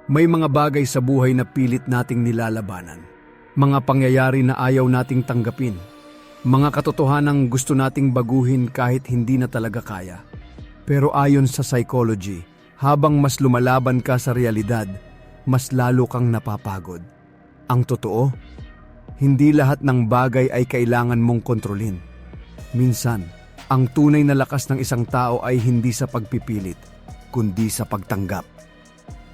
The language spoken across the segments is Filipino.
May mga bagay sa buhay na pilit nating nilalabanan. Mga pangyayari na ayaw nating tanggapin. Mga katotohanang gusto nating baguhin kahit hindi na talaga kaya. Pero ayon sa psychology, habang mas lumalaban ka sa realidad, mas lalo kang napapagod. Ang totoo, hindi lahat ng bagay ay kailangan mong kontrolin. Minsan, ang tunay na lakas ng isang tao ay hindi sa pagpipilit, kundi sa pagtanggap.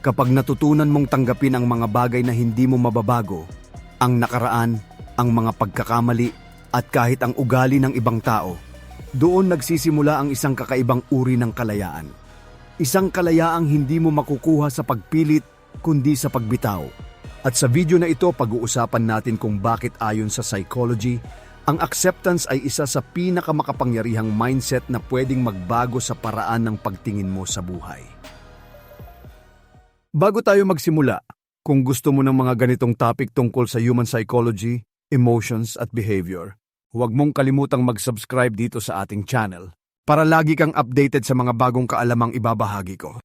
Kapag natutunan mong tanggapin ang mga bagay na hindi mo mababago, ang nakaraan, ang mga pagkakamali, at kahit ang ugali ng ibang tao, doon nagsisimula ang isang kakaibang uri ng kalayaan. Isang kalayaang hindi mo makukuha sa pagpilit, kundi sa pagbitaw. At sa video na ito, pag-uusapan natin kung bakit ayon sa psychology, ang acceptance ay isa sa pinakamakapangyarihang mindset na pwedeng magbago sa paraan ng pagtingin mo sa buhay. Bago tayo magsimula, kung gusto mo ng mga ganitong topic tungkol sa human psychology, emotions at behavior, huwag mong kalimutang mag-subscribe dito sa ating channel para lagi kang updated sa mga bagong kaalamang ibabahagi ko.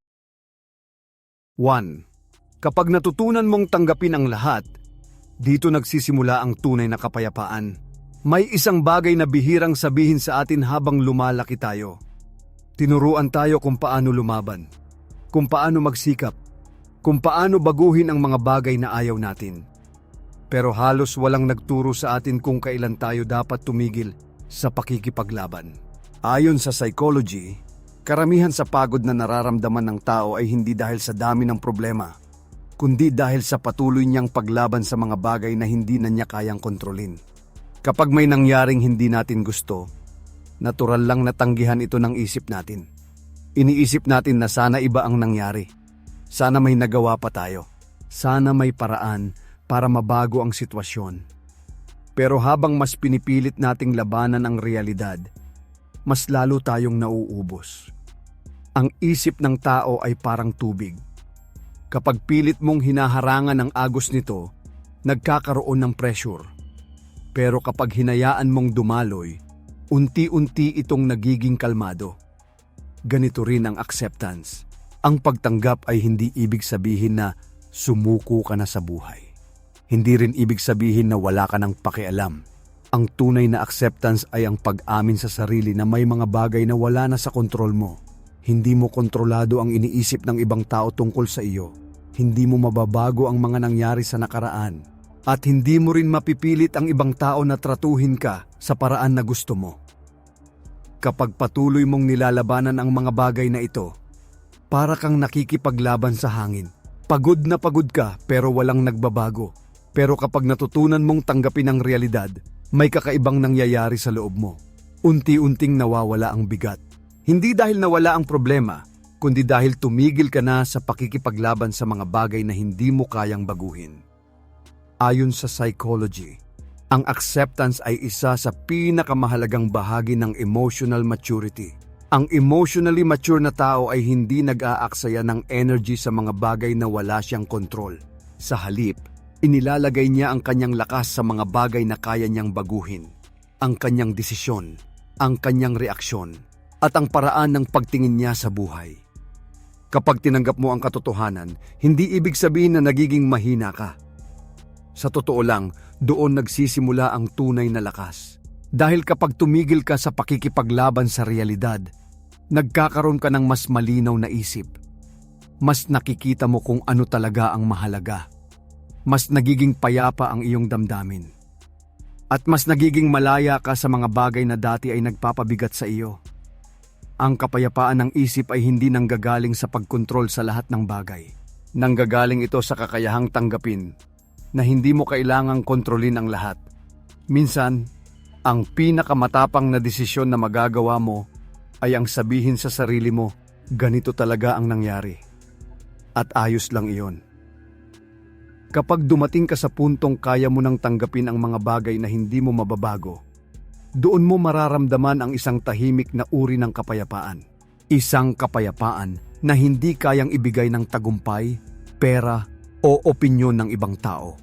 1. Kapag natutunan mong tanggapin ang lahat, dito nagsisimula ang tunay na kapayapaan. May isang bagay na bihirang sabihin sa atin habang lumalaki tayo. Tinuruan tayo kung paano lumaban, kung paano magsikap, kung paano baguhin ang mga bagay na ayaw natin. Pero halos walang nagturo sa atin kung kailan tayo dapat tumigil sa pakikipaglaban. Ayon sa psychology, karamihan sa pagod na nararamdaman ng tao ay hindi dahil sa dami ng problema, kundi dahil sa patuloy niyang paglaban sa mga bagay na hindi na niya kayang kontrolin. Kapag may nangyaring hindi natin gusto, natural lang natanggihan ito ng isip natin. Iniisip natin na sana iba ang nangyari. Sana may nagawa pa tayo. Sana may paraan para mabago ang sitwasyon. Pero habang mas pinipilit nating labanan ang realidad, mas lalo tayong nauubos. Ang isip ng tao ay parang tubig. Kapag pilit mong hinaharangan ang agos nito, nagkakaroon ng pressure. Pero kapag hinayaan mong dumaloy, unti-unti itong nagiging kalmado. Ganito rin ang acceptance. Ang pagtanggap ay hindi ibig sabihin na sumuko ka na sa buhay. Hindi rin ibig sabihin na wala ka ng pakialam. Ang tunay na acceptance ay ang pag-amin sa sarili na may mga bagay na wala na sa kontrol mo. Hindi mo kontrolado ang iniisip ng ibang tao tungkol sa iyo. Hindi mo mababago ang mga nangyari sa nakaraan. At hindi mo rin mapipilit ang ibang tao na tratuhin ka sa paraan na gusto mo. Kapag patuloy mong nilalabanan ang mga bagay na ito, para kang nakikipaglaban sa hangin. Pagod na pagod ka pero walang nagbabago. Pero kapag natutunan mong tanggapin ang realidad, may kakaibang nangyayari sa loob mo. Unti-unting nawawala ang bigat. Hindi dahil nawala ang problema, kundi dahil tumigil ka na sa pakikipaglaban sa mga bagay na hindi mo kayang baguhin. Ayon sa psychology, ang acceptance ay isa sa pinakamahalagang bahagi ng emotional maturity. Ang emotionally mature na tao ay hindi nag-aaksaya ng energy sa mga bagay na wala siyang kontrol. Sa halip, inilalagay niya ang kanyang lakas sa mga bagay na kaya niyang baguhin, ang kanyang desisyon, ang kanyang reaksyon, at ang paraan ng pagtingin niya sa buhay. Kapag tinanggap mo ang katotohanan, hindi ibig sabihin na nagiging mahina ka. Sa totoo lang, doon nagsisimula ang tunay na lakas. Dahil kapag tumigil ka sa pakikipaglaban sa realidad, nagkakaroon ka ng mas malinaw na isip. Mas nakikita mo kung ano talaga ang mahalaga. Mas nagiging payapa ang iyong damdamin. At mas nagiging malaya ka sa mga bagay na dati ay nagpapabigat sa iyo. Ang kapayapaan ng isip ay hindi nanggagaling sa pagkontrol sa lahat ng bagay. Nanggagaling ito sa kakayahang tanggapin na hindi mo kailangang kontrolin ang lahat. Minsan, ang pinakamatapang na desisyon na magagawa mo ay ang sabihin sa sarili mo, ganito talaga ang nangyari. At ayos lang iyon. Kapag dumating ka sa puntong kaya mo nang tanggapin ang mga bagay na hindi mo mababago, doon mo mararamdaman ang isang tahimik na uri ng kapayapaan. Isang kapayapaan na hindi kayang ibigay ng tagumpay, pera o opinyon ng ibang tao.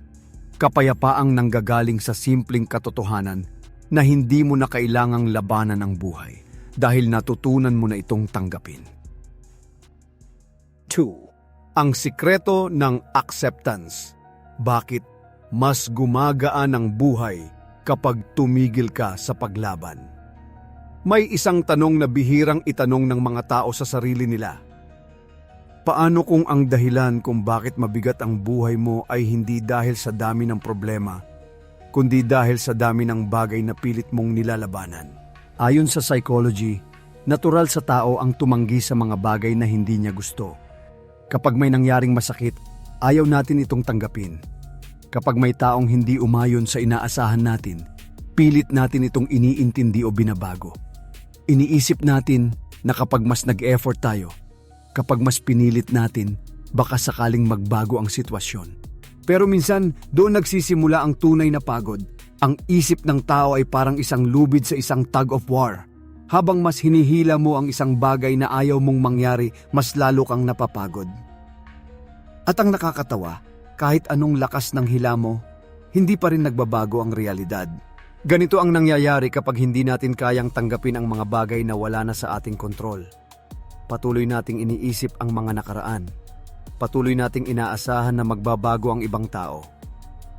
Kapayapaang nanggagaling sa simpleng katotohanan na hindi mo na kailangang labanan ang buhay dahil natutunan mo na itong tanggapin. 2. Ang sikreto ng acceptance. Bakit mas gumagaan ang buhay kapag tumigil ka sa paglaban? May isang tanong na bihirang itanong ng mga tao sa sarili nila. Paano kung ang dahilan kung bakit mabigat ang buhay mo ay hindi dahil sa dami ng problema, kundi dahil sa dami ng bagay na pilit mong nilalabanan? Ayon sa psychology, natural sa tao ang tumanggi sa mga bagay na hindi niya gusto. Kapag may nangyaring masakit, ayaw natin itong tanggapin. Kapag may taong hindi umayon sa inaasahan natin, pilit natin itong iniintindi o binabago. Iniisip natin na kapag mas nag-effort tayo, kapag mas pinilit natin, baka sakaling magbago ang sitwasyon. Pero minsan, doon nagsisimula ang tunay na pagod. Ang isip ng tao ay parang isang lubid sa isang tug of war. Habang mas hinihila mo ang isang bagay na ayaw mong mangyari, mas lalo kang napapagod. At ang nakakatawa, kahit anong lakas ng hila mo, hindi pa rin nagbabago ang realidad. Ganito ang nangyayari kapag hindi natin kayang tanggapin ang mga bagay na wala na sa ating kontrol. Patuloy nating iniisip ang mga nakaraan. Patuloy nating inaasahan na magbabago ang ibang tao.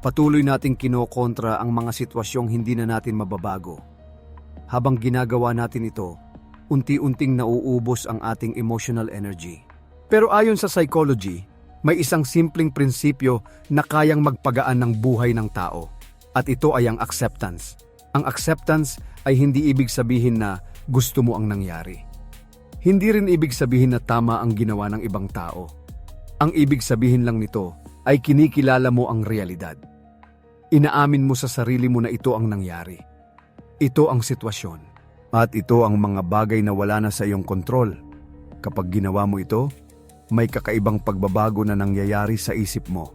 Patuloy nating kinokontra ang mga sitwasyong hindi na natin mababago. Habang ginagawa natin ito, unti-unting nauubos ang ating emotional energy. Pero ayon sa psychology, may isang simpleng prinsipyo na kayang magpagaan ng buhay ng tao. At ito ay ang acceptance. Ang acceptance ay hindi ibig sabihin na gusto mo ang nangyari. Hindi rin ibig sabihin na tama ang ginawa ng ibang tao. Ang ibig sabihin lang nito ay kinikilala mo ang realidad. Inaamin mo sa sarili mo na ito ang nangyari. Ito ang sitwasyon. At ito ang mga bagay na wala na sa iyong kontrol. Kapag ginawa mo ito, may kakaibang pagbabago na nangyayari sa isip mo.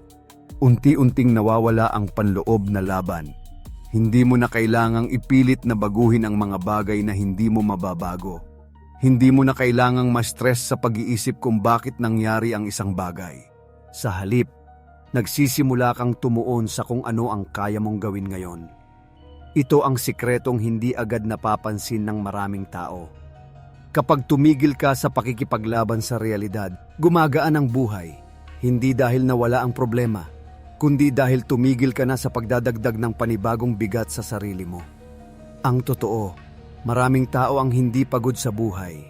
Unti-unting nawawala ang panloob na laban. Hindi mo na kailangang ipilit na baguhin ang mga bagay na hindi mo mababago. Hindi mo na kailangang ma-stress sa pag-iisip kung bakit nangyari ang isang bagay. Sa halip, nagsisimula kang tumuon sa kung ano ang kaya mong gawin ngayon. Ito ang sikretong hindi agad napapansin ng maraming tao. Kapag tumigil ka sa pakikipaglaban sa realidad, gumagaan ang buhay. Hindi dahil nawala ang problema, kundi dahil tumigil ka na sa pagdadagdag ng panibagong bigat sa sarili mo. Ang totoo, maraming tao ang hindi pagod sa buhay.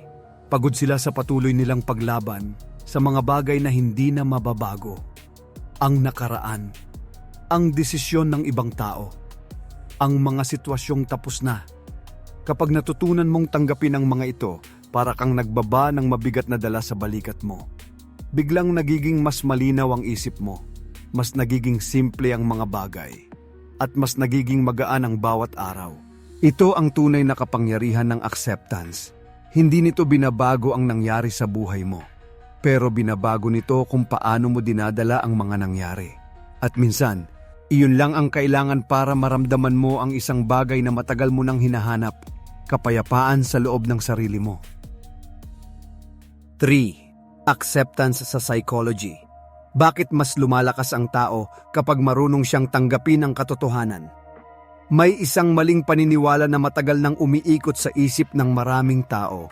Pagod sila sa patuloy nilang paglaban sa mga bagay na hindi na mababago. Ang nakaraan, ang desisyon ng ibang tao, ang mga sitwasyong tapos na. Kapag natutunan mong tanggapin ang mga ito, para kang nagbaba ng mabigat na dala sa balikat mo. Biglang nagiging mas malinaw ang isip mo, mas nagiging simple ang mga bagay, at mas nagiging magaan ang bawat araw. Ito ang tunay na kapangyarihan ng acceptance. Hindi nito binabago ang nangyari sa buhay mo, pero binabago nito kung paano mo dinadala ang mga nangyari. At minsan, iyon lang ang kailangan para maramdaman mo ang isang bagay na matagal mo nang hinahanap, kapayapaan sa loob ng sarili mo. 3. Acceptance sa psychology. Bakit mas lumalakas ang tao kapag marunong siyang tanggapin ang katotohanan? May isang maling paniniwala na matagal nang umiikot sa isip ng maraming tao.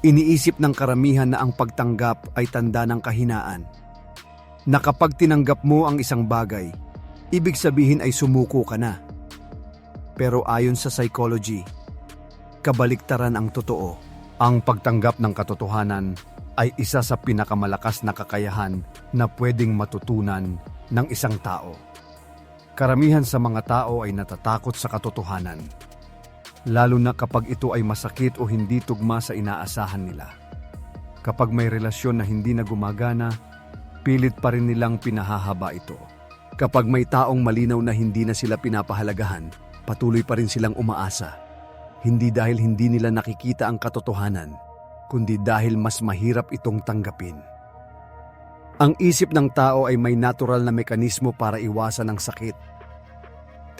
Iniisip ng karamihan na ang pagtanggap ay tanda ng kahinaan. Na kapag tinanggap mo ang isang bagay, ibig sabihin ay sumuko ka na. Pero ayon sa psychology, kabaliktaran ang totoo. Ang pagtanggap ng katotohanan ay isa sa pinakamalakas na kakayahan na pwedeng matutunan ng isang tao. Karamihan sa mga tao ay natatakot sa katotohanan, lalo na kapag ito ay masakit o hindi tugma sa inaasahan nila. Kapag may relasyon na hindi na gumagana, pilit pa rin nilang pinahahaba ito. Kapag may taong malinaw na hindi na sila pinapahalagahan, patuloy pa rin silang umaasa. Hindi dahil hindi nila nakikita ang katotohanan, kundi dahil mas mahirap itong tanggapin. Ang isip ng tao ay may natural na mekanismo para iwasan ang sakit.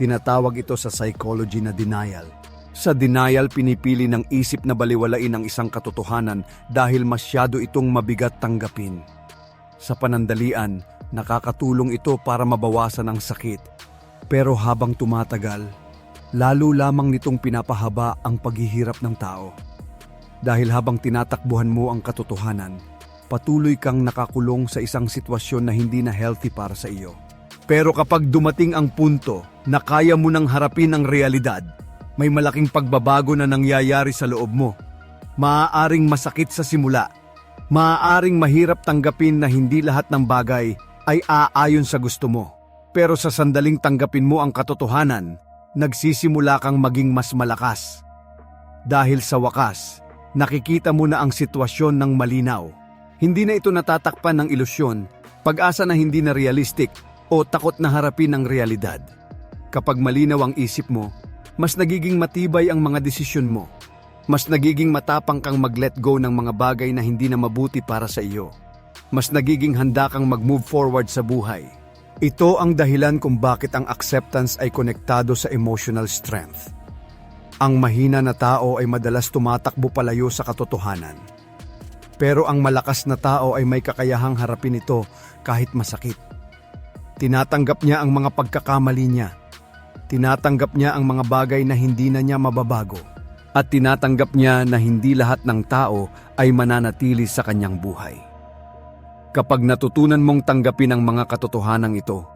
Tinatawag ito sa psychology na denial. Sa denial, pinipili ng isip na baliwalain ang isang katotohanan dahil masyado itong mabigat tanggapin. Sa panandalian, nakakatulong ito para mabawasan ang sakit. Pero habang tumatagal, lalo lamang nitong pinapahaba ang paghihirap ng tao. Dahil habang tinatakbuhan mo ang katotohanan, patuloy kang nakakulong sa isang sitwasyon na hindi na healthy para sa iyo. Pero kapag dumating ang punto na kaya mo nang harapin ang realidad, may malaking pagbabago na nangyayari sa loob mo. Maaaring masakit sa simula. Maaaring mahirap tanggapin na hindi lahat ng bagay ay aayon sa gusto mo. Pero sa sandaling tanggapin mo ang katotohanan, nagsisimula kang maging mas malakas. Dahil sa wakas, nakikita mo na ang sitwasyon ng malinaw. Hindi na ito natatakpan ng ilusyon, pag-asa na hindi na realistic o takot na harapin ang realidad. Kapag malinaw ang isip mo, mas nagiging matibay ang mga desisyon mo. Mas nagiging matapang kang mag-let go ng mga bagay na hindi na mabuti para sa iyo. Mas nagiging handa kang mag-move forward sa buhay. Ito ang dahilan kung bakit ang acceptance ay konektado sa emotional strength. Ang mahina na tao ay madalas tumatakbo palayo sa katotohanan. Pero ang malakas na tao ay may kakayahang harapin ito kahit masakit. Tinatanggap niya ang mga pagkakamali niya. Tinatanggap niya ang mga bagay na hindi na niya mababago. At tinatanggap niya na hindi lahat ng tao ay mananatili sa kanyang buhay. Kapag natutunan mong tanggapin ang mga katotohanan ito,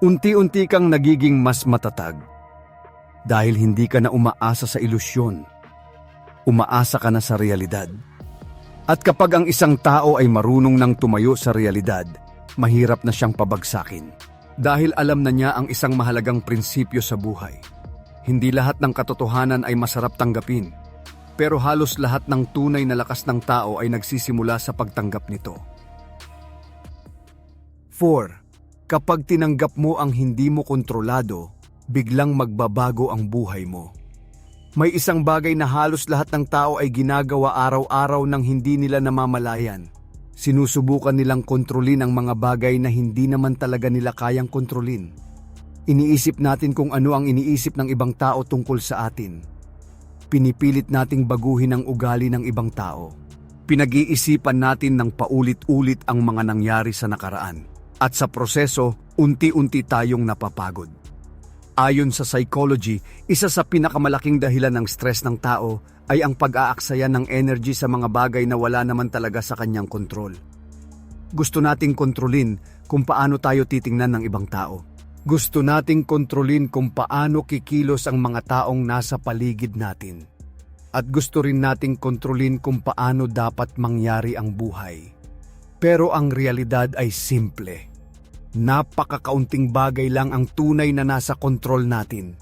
unti-unti kang nagiging mas matatag. Dahil hindi ka na umaasa sa ilusyon. Umaasa ka na sa realidad. At kapag ang isang tao ay marunong nang tumayo sa realidad, mahirap na siyang pabagsakin. Dahil alam na niya ang isang mahalagang prinsipyo sa buhay. Hindi lahat ng katotohanan ay masarap tanggapin, pero halos lahat ng tunay na lakas ng tao ay nagsisimula sa pagtanggap nito. 4. Kapag tinanggap mo ang hindi mo kontrolado, biglang magbabago ang buhay mo. May isang bagay na halos lahat ng tao ay ginagawa araw-araw nang hindi nila namamalayan. Sinusubukan nilang kontrolin ang mga bagay na hindi naman talaga nila kayang kontrolin. Iniisip natin kung ano ang iniisip ng ibang tao tungkol sa atin. Pinipilit nating baguhin ang ugali ng ibang tao. Pinag-iisipan natin ng paulit-ulit ang mga nangyari sa nakaraan. At sa proseso, unti-unti tayong napapagod. Ayon sa psychology, isa sa pinakamalaking dahilan ng stress ng tao ay ang pag-aaksaya ng energy sa mga bagay na wala naman talaga sa kanyang kontrol. Gusto nating kontrolin kung paano tayo titingnan ng ibang tao. Gusto nating kontrolin kung paano kikilos ang mga taong nasa paligid natin. At gusto rin nating kontrolin kung paano dapat mangyari ang buhay. Pero ang realidad ay simple. Napakakaunting bagay lang ang tunay na nasa kontrol natin.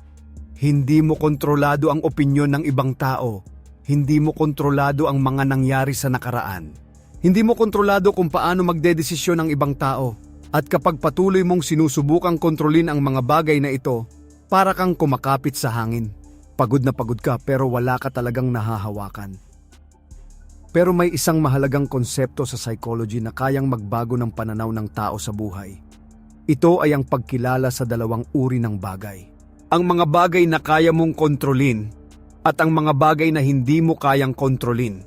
Hindi mo kontrolado ang opinyon ng ibang tao. Hindi mo kontrolado ang mga nangyari sa nakaraan. Hindi mo kontrolado kung paano magdedesisyon ang ibang tao. At kapag patuloy mong sinusubukang kontrolin ang mga bagay na ito, para kang kumakapit sa hangin. Pagod na pagod ka pero wala ka talagang nahahawakan. Pero may isang mahalagang konsepto sa psychology na kayang magbago ng pananaw ng tao sa buhay. Ito ay ang pagkilala sa dalawang uri ng bagay. Ang mga bagay na kaya mong kontrolin at ang mga bagay na hindi mo kayang kontrolin.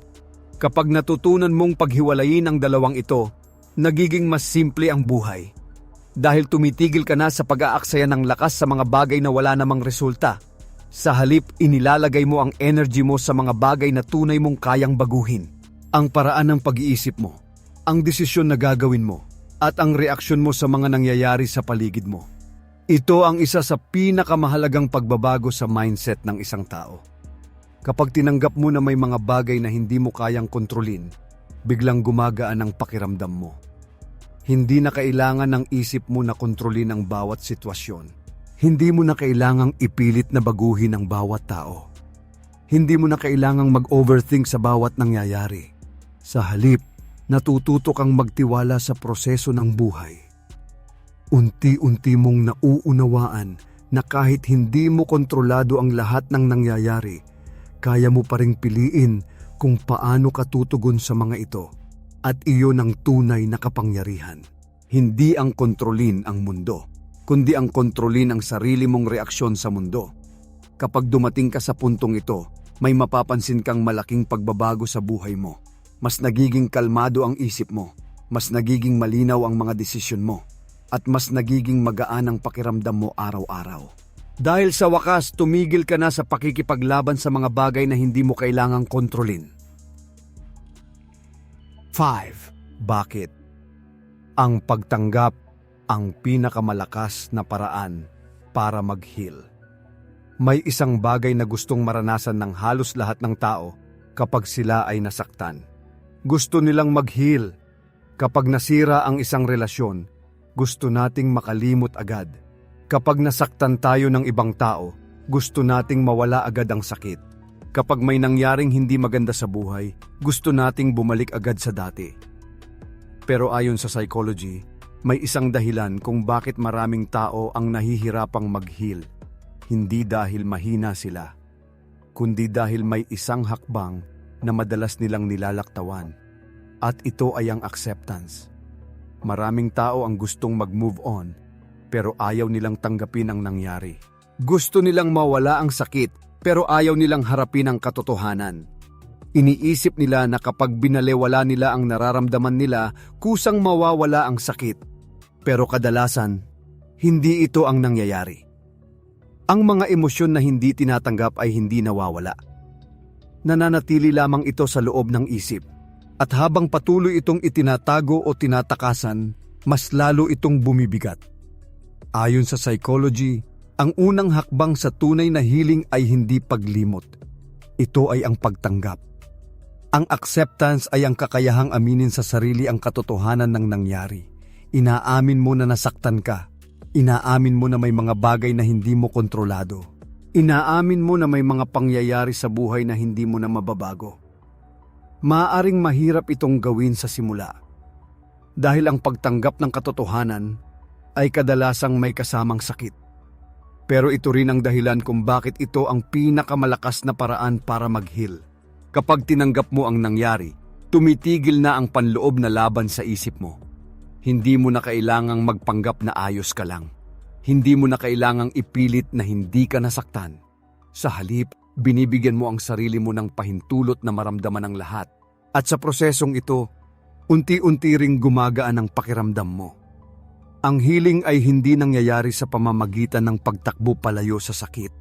Kapag natutunan mong paghiwalayin ang dalawang ito, nagiging mas simple ang buhay. Dahil tumitigil ka na sa pag-aaksaya ng lakas sa mga bagay na wala namang resulta. Sa halip, inilalagay mo ang energy mo sa mga bagay na tunay mong kayang baguhin. Ang paraan ng pag-iisip mo, ang desisyon na gagawin mo, at ang reaksyon mo sa mga nangyayari sa paligid mo. Ito ang isa sa pinakamahalagang pagbabago sa mindset ng isang tao. Kapag tinanggap mo na may mga bagay na hindi mo kayang kontrolin, biglang gumagaan ang pakiramdam mo. Hindi na kailangan ng isip mo na kontrolin ang bawat sitwasyon. Hindi mo na kailangang ipilit na baguhin ang bawat tao. Hindi mo na kailangang mag-overthink sa bawat nangyayari. Sa halip, natututo kang magtiwala sa proseso ng buhay. Unti-unti mong nauunawaan na kahit hindi mo kontrolado ang lahat ng nangyayari, kaya mo pa ring piliin kung paano ka tutugon sa mga ito. At iyon ang tunay na kapangyarihan. Hindi ang kontrolin ang mundo, kundi ang kontrolin ang sarili mong reaksyon sa mundo. Kapag dumating ka sa puntong ito, may mapapansin kang malaking pagbabago sa buhay mo. Mas nagiging kalmado ang isip mo, mas nagiging malinaw ang mga desisyon mo, at mas nagiging magaan ang pakiramdam mo araw-araw. Dahil sa wakas, tumigil ka na sa pakikipaglaban sa mga bagay na hindi mo kailangang kontrolin. 5. Bakit? Ang pagtanggap ang pinakamalakas na paraan para mag-heal. May isang bagay na gustong maranasan ng halos lahat ng tao kapag sila ay nasaktan. Gusto nilang mag-heal. Kapag nasira ang isang relasyon, gusto nating makalimot agad. Kapag nasaktan tayo ng ibang tao, gusto nating mawala agad ang sakit. Kapag may nangyaring hindi maganda sa buhay, gusto nating bumalik agad sa dati. Pero ayon sa psychology, may isang dahilan kung bakit maraming tao ang nahihirapang mag-heal. Hindi dahil mahina sila, kundi dahil may isang hakbang na madalas nilang nilalaktawan. At ito ay ang acceptance. Maraming tao ang gustong mag-move on, pero ayaw nilang tanggapin ang nangyari. Gusto nilang mawala ang sakit, pero ayaw nilang harapin ang katotohanan. Iniisip nila na kapag binalewala nila ang nararamdaman nila, kusang mawawala ang sakit. Pero kadalasan, hindi ito ang nangyayari. Ang mga emosyon na hindi tinatanggap ay hindi nawawala. Nananatili lamang ito sa loob ng isip. At habang patuloy itong itinatago o tinatakasan, mas lalo itong bumibigat. Ayon sa psychology, ang unang hakbang sa tunay na healing ay hindi paglimot. Ito ay ang pagtanggap. Ang acceptance ay ang kakayahang aminin sa sarili ang katotohanan ng nangyari. Inaamin mo na nasaktan ka. Inaamin mo na may mga bagay na hindi mo kontrolado. Inaamin mo na may mga pangyayari sa buhay na hindi mo na mababago. Maaaring mahirap itong gawin sa simula. Dahil ang pagtanggap ng katotohanan ay kadalasang may kasamang sakit. Pero ito rin ang dahilan kung bakit ito ang pinakamalakas na paraan para mag-heal. Kapag tinanggap mo ang nangyari, tumitigil na ang panloob na laban sa isip mo. Hindi mo na kailangang magpanggap na ayos ka lang. Hindi mo na kailangang ipilit na hindi ka nasaktan. Sa halip, binibigyan mo ang sarili mo ng pahintulot na maramdaman ang lahat. At sa prosesong ito, unti-unti ring gumagaan ang pakiramdam mo. Ang healing ay hindi nangyayari sa pamamagitan ng pagtakbo palayo sa sakit.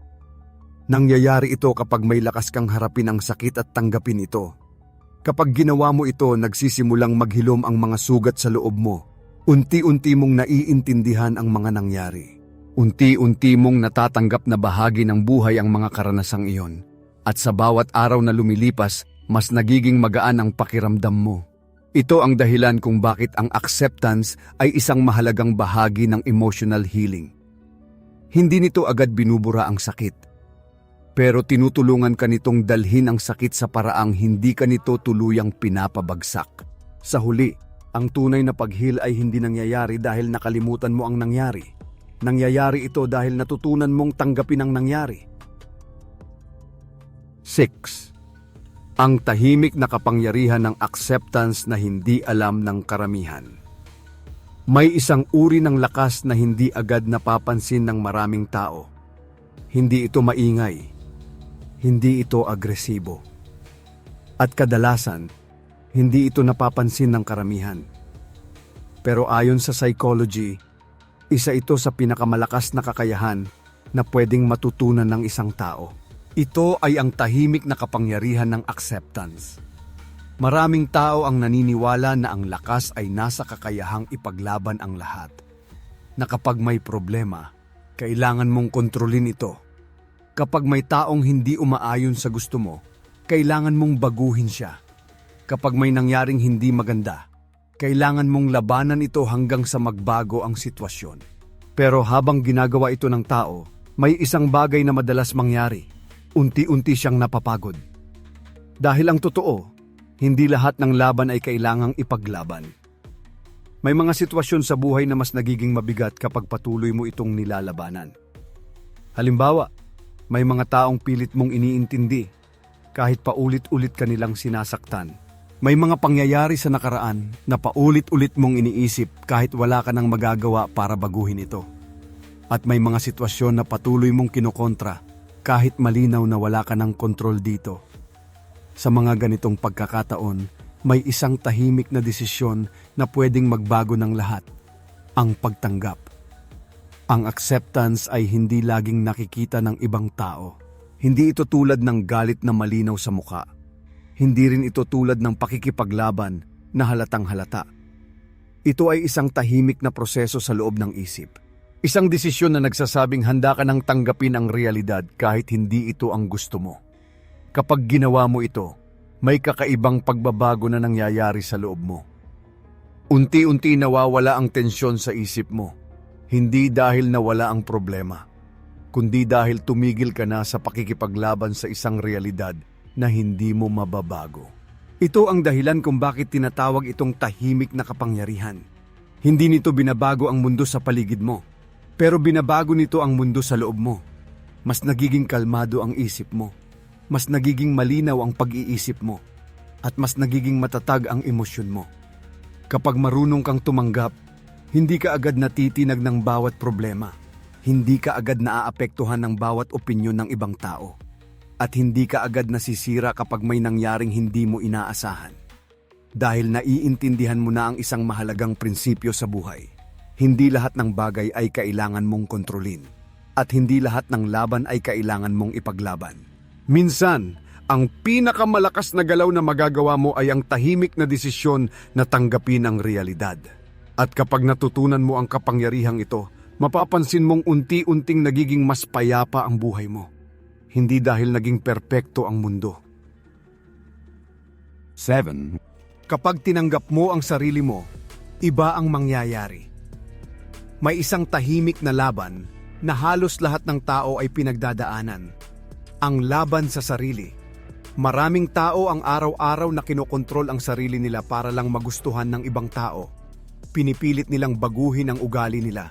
Nangyayari ito kapag may lakas kang harapin ang sakit at tanggapin ito. Kapag ginawa mo ito, nagsisimulang maghilom ang mga sugat sa loob mo. Unti-unti mong naiintindihan ang mga nangyari. Unti-unti mong natatanggap na bahagi ng buhay ang mga karanasang iyon. At sa bawat araw na lumilipas, mas nagiging magaan ang pakiramdam mo. Ito ang dahilan kung bakit ang acceptance ay isang mahalagang bahagi ng emotional healing. Hindi nito agad binubura ang sakit. Pero tinutulungan ka nitong dalhin ang sakit sa paraang hindi ka nito tuluyang pinapabagsak. Sa huli, ang tunay na pag-heal ay hindi nangyayari dahil nakalimutan mo ang nangyari. Nangyayari ito dahil natutunan mong tanggapin ang nangyari. 6. Ang tahimik na kapangyarihan ng acceptance na hindi alam ng karamihan. May isang uri ng lakas na hindi agad napapansin ng maraming tao. Hindi ito maingay. Hindi ito agresibo. At kadalasan, hindi ito napapansin ng karamihan. Pero ayon sa psychology, isa ito sa pinakamalakas na kakayahan na pwedeng matutunan ng isang tao. Ito ay ang tahimik na kapangyarihan ng acceptance. Maraming tao ang naniniwala na ang lakas ay nasa kakayahang ipaglaban ang lahat. Na kapag may problema, kailangan mong kontrolin ito. Kapag may taong hindi umaayon sa gusto mo, kailangan mong baguhin siya. Kapag may nangyaring hindi maganda, kailangan mong labanan ito hanggang sa magbago ang sitwasyon. Pero habang ginagawa ito ng tao, may isang bagay na madalas mangyari. Unti-unti siyang napapagod. Dahil ang totoo, hindi lahat ng laban ay kailangang ipaglaban. May mga sitwasyon sa buhay na mas nagiging mabigat kapag patuloy mo itong nilalabanan. Halimbawa, may mga taong pilit mong iniintindi kahit paulit-ulit ka nilang sinasaktan. May mga pangyayari sa nakaraan na paulit-ulit mong iniisip kahit wala ka nang magagawa para baguhin ito. At may mga sitwasyon na patuloy mong kinokontra kahit malinaw na wala ka ng kontrol dito. Sa mga ganitong pagkakataon, may isang tahimik na desisyon na pwedeng magbago ng lahat. Ang pagtanggap. Ang acceptance ay hindi laging nakikita ng ibang tao. Hindi ito tulad ng galit na malinaw sa muka. Hindi rin ito tulad ng pakikipaglaban na halatang halata. Ito ay isang tahimik na proseso sa loob ng isip. Isang desisyon na nagsasabing handa ka nang tanggapin ang realidad kahit hindi ito ang gusto mo. Kapag ginawa mo ito, may kakaibang pagbabago na nangyayari sa loob mo. Unti-unti nawawala ang tensyon sa isip mo, hindi dahil nawala ang problema, kundi dahil tumigil ka na sa pakikipaglaban sa isang realidad na hindi mo mababago. Ito ang dahilan kung bakit tinatawag itong tahimik na kapangyarihan. Hindi nito binabago ang mundo sa paligid mo, pero binabago nito ang mundo sa loob mo. Mas nagiging kalmado ang isip mo, mas nagiging malinaw ang pag-iisip mo, at mas nagiging matatag ang emosyon mo. Kapag marunong kang tumanggap, hindi ka agad natitinag ng bawat problema, hindi ka agad naaapektuhan ng bawat opinyon ng ibang tao, at hindi ka agad nasisira kapag may nangyaring hindi mo inaasahan. Dahil naiintindihan mo na ang isang mahalagang prinsipyo sa buhay. Hindi lahat ng bagay ay kailangan mong kontrolin. At hindi lahat ng laban ay kailangan mong ipaglaban. Minsan, ang pinakamalakas na galaw na magagawa mo ay ang tahimik na desisyon na tanggapin ang realidad. At kapag natutunan mo ang kapangyarihang ito, mapapansin mong unti-unting nagiging mas payapa ang buhay mo. Hindi dahil naging perpekto ang mundo. 7. Kapag tinanggap mo ang sarili mo, iba ang mangyayari. May isang tahimik na laban na halos lahat ng tao ay pinagdadaanan. Ang laban sa sarili. Maraming tao ang araw-araw na kinokontrol ang sarili nila para lang magustuhan ng ibang tao. Pinipilit nilang baguhin ang ugali nila.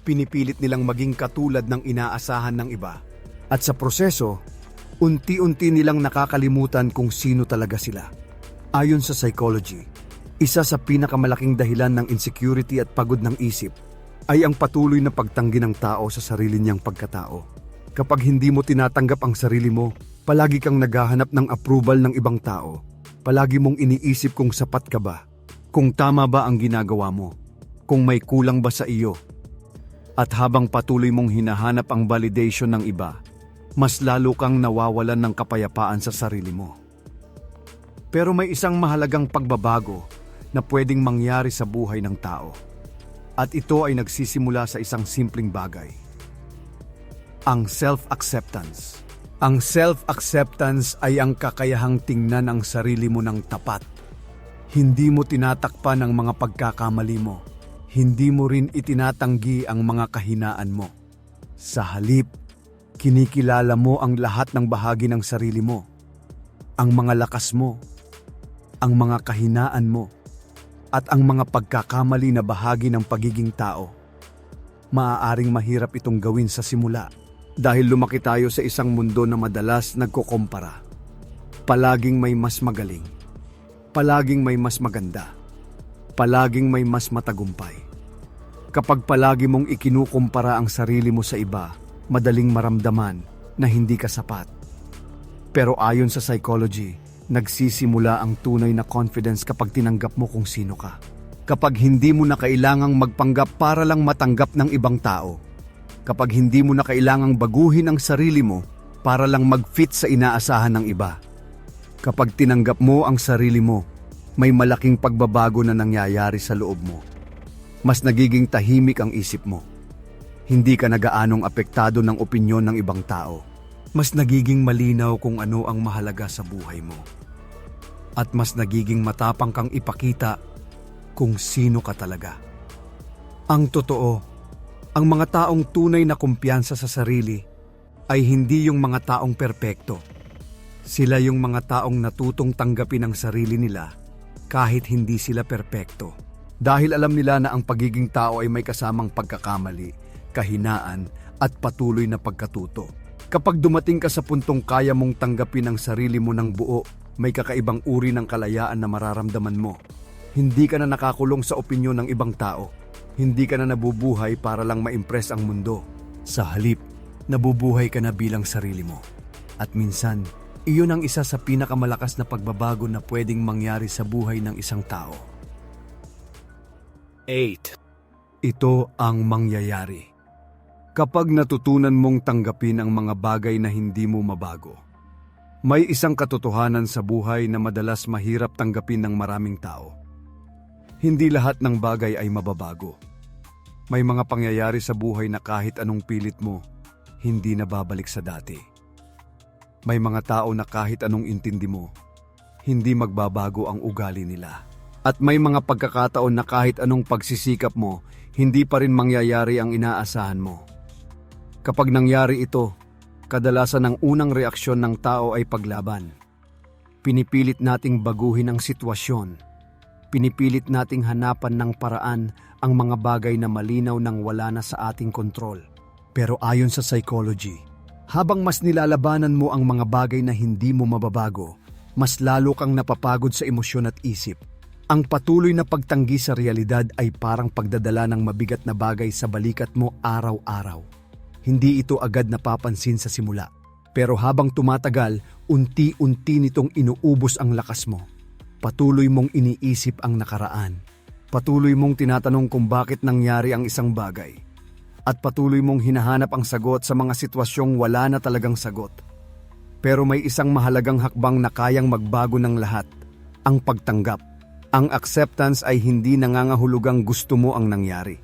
Pinipilit nilang maging katulad ng inaasahan ng iba. At sa proseso, unti-unti nilang nakakalimutan kung sino talaga sila. Ayon sa psychology, isa sa pinakamalaking dahilan ng insecurity at pagod ng isip ay ang patuloy na pagtanggi ng tao sa sarili niyang pagkatao. Kapag hindi mo tinatanggap ang sarili mo, palagi kang naghahanap ng approval ng ibang tao. Palagi mong iniisip kung sapat ka ba, kung tama ba ang ginagawa mo, kung may kulang ba sa iyo. At habang patuloy mong hinahanap ang validation ng iba, mas lalo kang nawawalan ng kapayapaan sa sarili mo. Pero may isang mahalagang pagbabago na pwedeng mangyari sa buhay ng tao. At ito ay nagsisimula sa isang simpleng bagay. Ang self-acceptance. Ang self-acceptance ay ang kakayahang tingnan ang sarili mo ng tapat. Hindi mo tinatakpan ang mga pagkakamali mo. Hindi mo rin itinatanggi ang mga kahinaan mo. Sa halip, kinikilala mo ang lahat ng bahagi ng sarili mo, ang mga lakas mo, ang mga kahinaan mo, at ang mga pagkakamali na bahagi ng pagiging tao. Maaaring mahirap itong gawin sa simula dahil lumaki tayo sa isang mundo na madalas nagkukumpara. Palaging may mas magaling, palaging may mas maganda, palaging may mas matagumpay. Kapag palagi mong ikinukumpara ang sarili mo sa iba, madaling maramdaman na hindi ka sapat. Pero ayon sa psychology, nagsisimula ang tunay na confidence kapag tinanggap mo kung sino ka. Kapag hindi mo na kailangang magpanggap para lang matanggap ng ibang tao. Kapag hindi mo na kailangang baguhin ang sarili mo para lang mag-fit sa inaasahan ng iba. Kapag tinanggap mo ang sarili mo, may malaking pagbabago na nangyayari sa loob mo. Mas nagiging tahimik ang isip mo. Hindi ka nagaanong apektado ng opinyon ng ibang tao. Mas nagiging malinaw kung ano ang mahalaga sa buhay mo. At mas nagiging matapang kang ipakita kung sino ka talaga. Ang totoo, ang mga taong tunay na kumpiyansa sa sarili ay hindi yung mga taong perpekto. Sila yung mga taong natutong tanggapin ang sarili nila kahit hindi sila perpekto. Dahil alam nila na ang pagiging tao ay may kasamang pagkakamali, kahinaan at patuloy na pagkatuto. Kapag dumating ka sa puntong kaya mong tanggapin ang sarili mo ng buo, may kakaibang uri ng kalayaan na mararamdaman mo. Hindi ka na nakakulong sa opinyon ng ibang tao. Hindi ka na nabubuhay para lang ma-impress ang mundo. Sa halip, nabubuhay ka na bilang sarili mo. At minsan, iyon ang isa sa pinakamalakas na pagbabago na pwedeng mangyari sa buhay ng isang tao. 8. Ito ang mangyayari kapag natutunan mong tanggapin ang mga bagay na hindi mo mabago. May isang katotohanan sa buhay na madalas mahirap tanggapin ng maraming tao. Hindi lahat ng bagay ay mababago. May mga pangyayari sa buhay na kahit anong pilit mo, hindi na babalik sa dati. May mga tao na kahit anong intindi mo, hindi magbabago ang ugali nila. At may mga pagkakataon na kahit anong pagsisikap mo, hindi pa rin mangyayari ang inaasahan mo. Kapag nangyari ito, kadalasan ang unang reaksyon ng tao ay paglaban. Pinipilit nating baguhin ang sitwasyon. Pinipilit nating hanapan ng paraan ang mga bagay na malinaw nang wala na sa ating kontrol. Pero ayon sa psychology, habang mas nilalabanan mo ang mga bagay na hindi mo mababago, mas lalo kang napapagod sa emosyon at isip. Ang patuloy na pagtanggi sa realidad ay parang pagdadala ng mabigat na bagay sa balikat mo araw-araw. Hindi ito agad napapansin sa simula. Pero habang tumatagal, unti-unti nitong inuubos ang lakas mo. Patuloy mong iniisip ang nakaraan. Patuloy mong tinatanong kung bakit nangyari ang isang bagay. At patuloy mong hinahanap ang sagot sa mga sitwasyong wala na talagang sagot. Pero may isang mahalagang hakbang na kayang magbago ng lahat, ang pagtanggap. Ang acceptance ay hindi nangangahulugang gusto mo ang nangyari.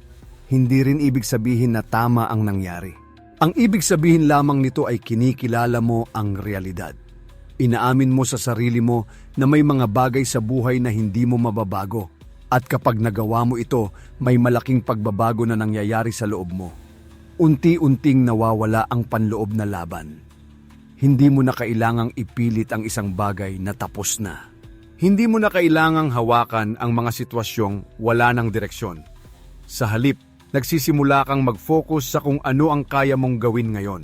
Hindi rin ibig sabihin na tama ang nangyari. Ang ibig sabihin lamang nito ay kinikilala mo ang realidad. Inaamin mo sa sarili mo na may mga bagay sa buhay na hindi mo mababago. At kapag nagawa mo ito, may malaking pagbabago na nangyayari sa loob mo. Unti-unting nawawala ang panloob na laban. Hindi mo na kailangang ipilit ang isang bagay na tapos na. Hindi mo na kailangang hawakan ang mga sitwasyong wala ng direksyon. Sa halip, nagsisimula kang mag-focus sa kung ano ang kaya mong gawin ngayon.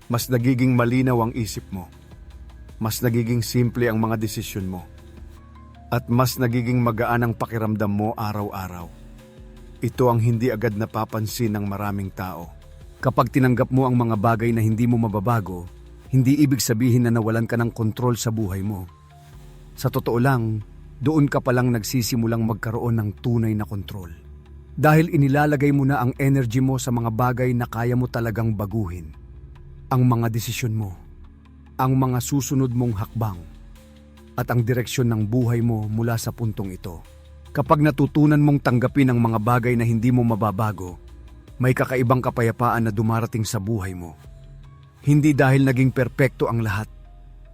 Mas nagiging malinaw ang isip mo. Mas nagiging simple ang mga desisyon mo. At mas nagiging magaan ang pakiramdam mo araw-araw. Ito ang hindi agad napapansin ng maraming tao. Kapag tinanggap mo ang mga bagay na hindi mo mababago, hindi ibig sabihin na nawalan ka ng kontrol sa buhay mo. Sa totoo lang, doon ka palang nagsisimulang magkaroon ng tunay na kontrol. Dahil inilalagay mo na ang energy mo sa mga bagay na kaya mo talagang baguhin. Ang mga desisyon mo, ang mga susunod mong hakbang, at ang direksyon ng buhay mo mula sa puntong ito. Kapag natutunan mong tanggapin ang mga bagay na hindi mo mababago, may kakaibang kapayapaan na dumarating sa buhay mo. Hindi dahil naging perpekto ang lahat,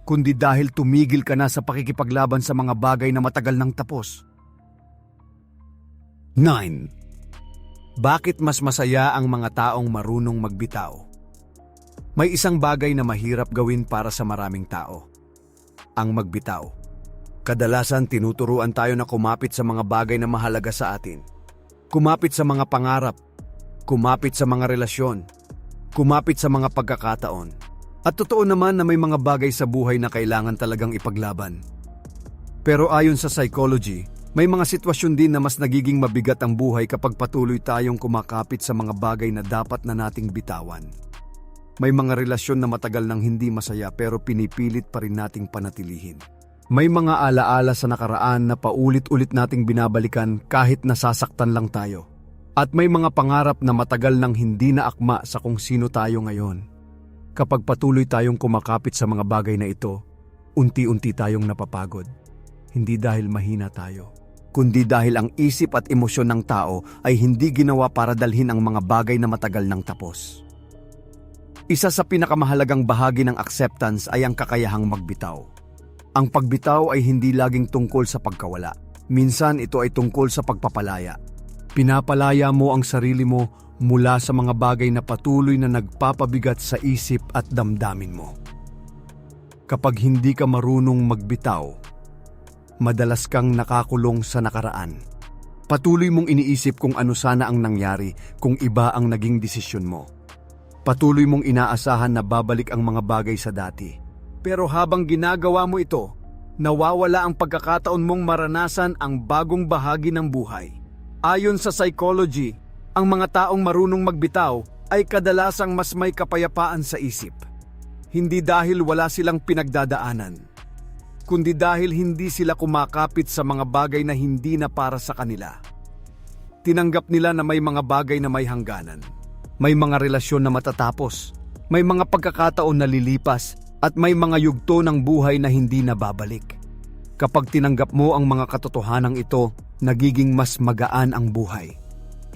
kundi dahil tumigil ka na sa pakikipaglaban sa mga bagay na matagal nang tapos. 9. Bakit mas masaya ang mga taong marunong magbitaw? May isang bagay na mahirap gawin para sa maraming tao. Ang magbitaw. Kadalasan tinuturuan tayo na kumapit sa mga bagay na mahalaga sa atin. Kumapit sa mga pangarap. Kumapit sa mga relasyon. Kumapit sa mga pagkakataon. At totoo naman na may mga bagay sa buhay na kailangan talagang ipaglaban. Pero ayon sa psychology, may mga sitwasyon din na mas nagiging mabigat ang buhay kapag patuloy tayong kumakapit sa mga bagay na dapat na nating bitawan. May mga relasyon na matagal nang hindi masaya pero pinipilit pa rin nating panatilihin. May mga alaala sa nakaraan na paulit-ulit nating binabalikan kahit nasasaktan lang tayo. At may mga pangarap na matagal nang hindi na akma sa kung sino tayo ngayon. Kapag patuloy tayong kumakapit sa mga bagay na ito, unti-unti tayong napapagod. Hindi dahil mahina tayo, kundi dahil ang isip at emosyon ng tao ay hindi ginawa para dalhin ang mga bagay na matagal nang tapos. Isa sa pinakamahalagang bahagi ng acceptance ay ang kakayahang magbitaw. Ang pagbitaw ay hindi laging tungkol sa pagkawala. Minsan ito ay tungkol sa pagpapalaya. Pinapalaya mo ang sarili mo mula sa mga bagay na patuloy na nagpapabigat sa isip at damdamin mo. Kapag hindi ka marunong magbitaw, madalas kang nakakulong sa nakaraan. Patuloy mong iniisip kung ano sana ang nangyari kung iba ang naging desisyon mo. Patuloy mong inaasahan na babalik ang mga bagay sa dati. Pero habang ginagawa mo ito, nawawala ang pagkakataon mong maranasan ang bagong bahagi ng buhay. Ayon sa psychology, ang mga taong marunong magbitaw ay kadalasang mas may kapayapaan sa isip. Hindi dahil wala silang pinagdadaanan, kundi dahil hindi sila kumakapit sa mga bagay na hindi na para sa kanila. Tinanggap nila na may mga bagay na may hangganan. May mga relasyon na matatapos, may mga pagkakataon na lilipas, at may mga yugto ng buhay na hindi na babalik. Kapag tinanggap mo ang mga katotohanang ito, nagiging mas magaan ang buhay.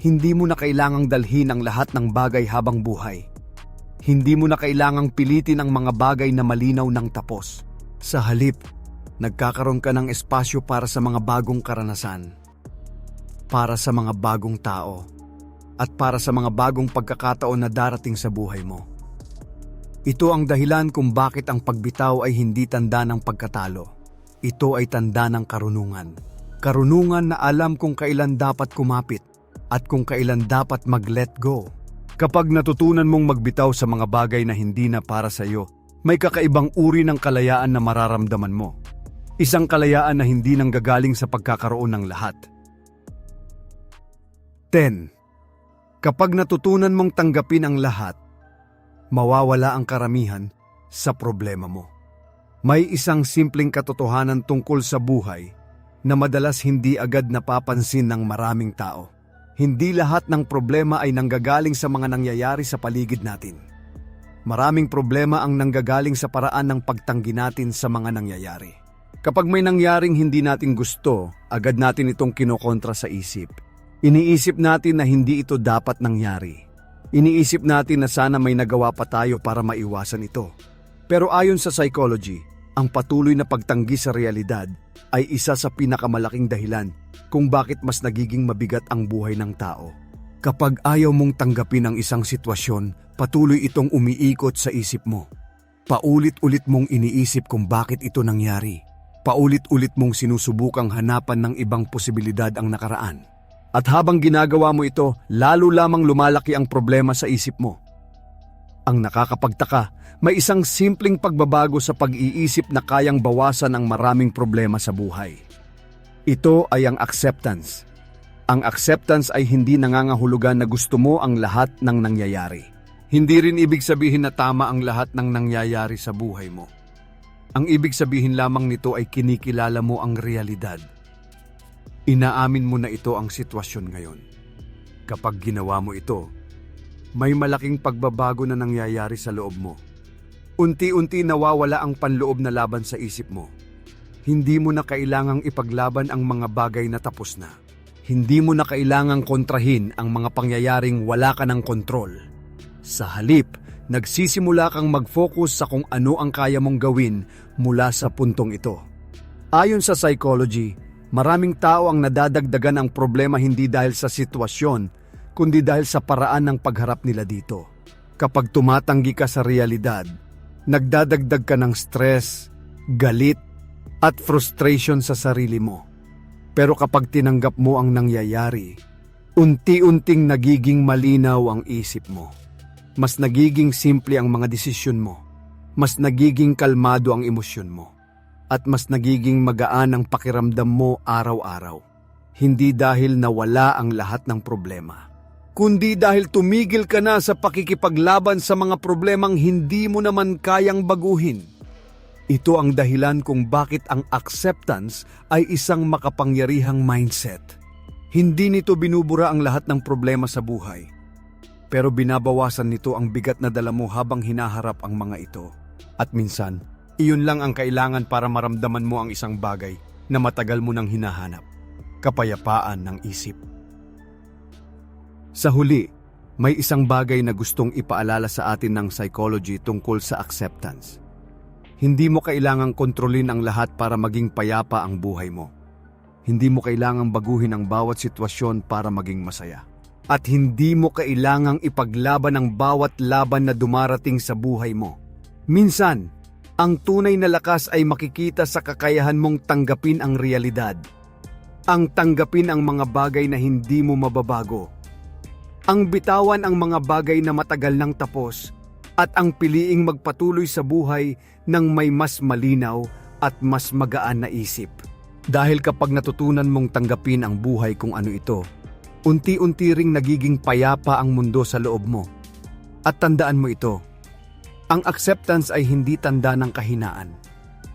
Hindi mo na kailangang dalhin ang lahat ng bagay habang buhay. Hindi mo na kailangang pilitin ang mga bagay na malinaw ng tapos. Sa halip, nagkakaroon ka ng espasyo para sa mga bagong karanasan, para sa mga bagong tao, at para sa mga bagong pagkakataon na darating sa buhay mo. Ito ang dahilan kung bakit ang pagbitaw ay hindi tanda ng pagkatalo. Ito ay tanda ng karunungan. Karunungan na alam kung kailan dapat kumapit at kung kailan dapat mag-let go. Kapag natutunan mong magbitaw sa mga bagay na hindi na para sa iyo, may kakaibang uri ng kalayaan na mararamdaman mo. Isang kalayaan na hindi nanggagaling sa pagkakaroon ng lahat. 10. Kapag natutunan mong tanggapin ang lahat, mawawala ang karamihan sa problema mo. May isang simpleng katotohanan tungkol sa buhay na madalas hindi agad napapansin ng maraming tao. Hindi lahat ng problema ay nanggagaling sa mga nangyayari sa paligid natin. Maraming problema ang nanggagaling sa paraan ng pagtanggi natin sa mga nangyayari. Kapag may nangyaring hindi natin gusto, agad natin itong kinokontra sa isip. Iniisip natin na hindi ito dapat nangyari. Iniisip natin na sana may nagawa pa tayo para maiwasan ito. Pero ayon sa psychology, ang patuloy na pagtanggi sa realidad ay isa sa pinakamalaking dahilan kung bakit mas nagiging mabigat ang buhay ng tao. Kapag ayaw mong tanggapin ang isang sitwasyon, patuloy itong umiikot sa isip mo. Paulit-ulit mong iniisip kung bakit ito nangyari. Paulit-ulit mong sinusubukang hanapan ng ibang posibilidad ang nakaraan. At habang ginagawa mo ito, lalo lamang lumalaki ang problema sa isip mo. Ang nakakapagtaka, may isang simpleng pagbabago sa pag-iisip na kayang bawasan ang maraming problema sa buhay. Ito ay ang acceptance. Ang acceptance ay hindi nangangahulugan na gusto mo ang lahat ng nangyayari. Hindi rin ibig sabihin na tama ang lahat ng nangyayari sa buhay mo. Ang ibig sabihin lamang nito ay kinikilala mo ang realidad. Inaamin mo na ito ang sitwasyon ngayon. Kapag ginawa mo ito, may malaking pagbabago na nangyayari sa loob mo. Unti-unti nawawala ang panloob na laban sa isip mo. Hindi mo na kailangang ipaglaban ang mga bagay na tapos na. Hindi mo na kailangang kontrahin ang mga pangyayaring wala ka ng kontrol. Sa halip, nagsisimula kang mag-focus sa kung ano ang kaya mong gawin mula sa puntong ito. Ayon sa psychology, maraming tao ang nadadagdagan ang problema hindi dahil sa sitwasyon, kundi dahil sa paraan ng pagharap nila dito. Kapag tumatanggi ka sa realidad, nagdadagdag ka ng stress, galit, at frustration sa sarili mo. Pero kapag tinanggap mo ang nangyayari, unti-unting nagiging malinaw ang isip mo. Mas nagiging simple ang mga desisyon mo. Mas nagiging kalmado ang emosyon mo. At mas nagiging magaan ang pakiramdam mo araw-araw. Hindi dahil nawala ang lahat ng problema, kundi dahil tumigil ka na sa pakikipaglaban sa mga problemang hindi mo naman kayang baguhin. Ito ang dahilan kung bakit ang acceptance ay isang makapangyarihang mindset. Hindi nito binubura ang lahat ng problema sa buhay, pero binabawasan nito ang bigat na dala mo habang hinaharap ang mga ito. At minsan, iyon lang ang kailangan para maramdaman mo ang isang bagay na matagal mo nang hinahanap: kapayapaan ng isip. Sa huli, may isang bagay na gustong ipaalala sa atin ng psychology tungkol sa acceptance. Hindi mo kailangang kontrolin ang lahat para maging payapa ang buhay mo. Hindi mo kailangang baguhin ang bawat sitwasyon para maging masaya. At hindi mo kailangang ipaglaban ang bawat laban na dumarating sa buhay mo. Minsan, ang tunay na lakas ay makikita sa kakayahan mong tanggapin ang realidad. Ang tanggapin ang mga bagay na hindi mo mababago. Ang bitawan ang mga bagay na matagal nang tapos. At ang piliing magpatuloy sa buhay ng may mas malinaw at mas magaan na isip. Dahil kapag natutunan mong tanggapin ang buhay kung ano ito, unti-unti ring nagiging payapa ang mundo sa loob mo. At tandaan mo ito, ang acceptance ay hindi tanda ng kahinaan.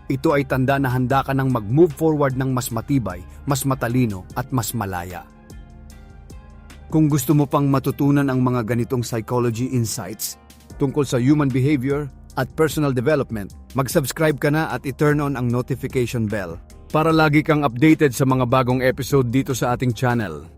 Ito ay tanda na handa ka nang mag-move forward ng mas matibay, mas matalino at mas malaya. Kung gusto mo pang matutunan ang mga ganitong psychology insights tungkol sa human behavior at personal development, mag-subscribe ka na at i-turn on ang notification bell para lagi kang updated sa mga bagong episode dito sa ating channel.